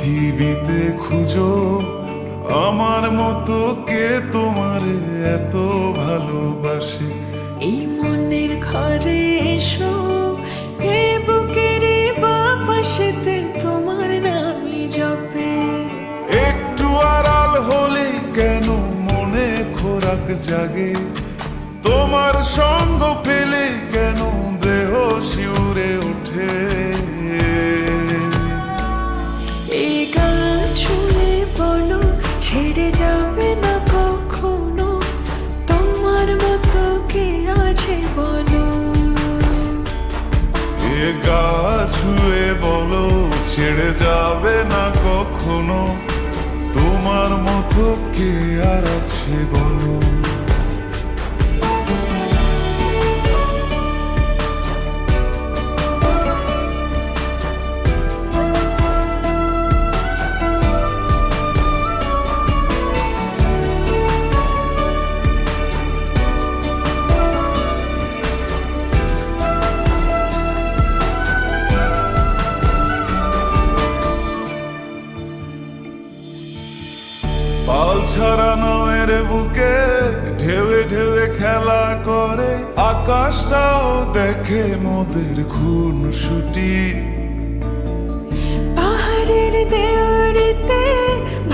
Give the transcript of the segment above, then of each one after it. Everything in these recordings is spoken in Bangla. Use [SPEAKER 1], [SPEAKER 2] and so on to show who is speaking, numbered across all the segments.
[SPEAKER 1] পৃথিবীতে খুঁজো আমার মতো কে তোমার এত ভালোবাসে।
[SPEAKER 2] এই মনের ঘরে এসো, এ বুকের বাপাশেতে তোমার নামই জপে।
[SPEAKER 1] একটু আড়াল হলে কেন মনে খোরাক জাগে, তোমার সঙ্গ পেলে কেন দেহ শিউরে ওঠে।
[SPEAKER 2] এই গান ছুঁয়ে বলো, ছেড়ে যাবে না কখনো, তোমার মতো কে আছে বলো।
[SPEAKER 1] এ গা ছুঁয়ে বলো, ছেড়ে যাবে না কখনো, তোমার মতো কে আর আছে বলো। পাল ছাড়া নয়ের বুকে ঢেউে ঢেউে খেলা করে, আকাশটাও দেখে মোদের খুন ছুটি।
[SPEAKER 2] পাহাড়ের দেওয়ারিতে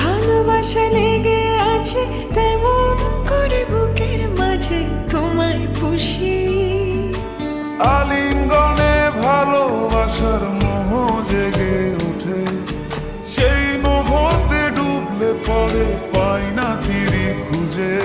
[SPEAKER 2] ভালোবাসা লেগে আছে, তেমন করে বুকের মাঝে তোমায় পুষি।
[SPEAKER 1] আলিঙ্গনে ভালোবাসার মোহ জেগে ওঠে, সেই মোহতে ডুবলে পরে পাই না তীরে খুঁজে।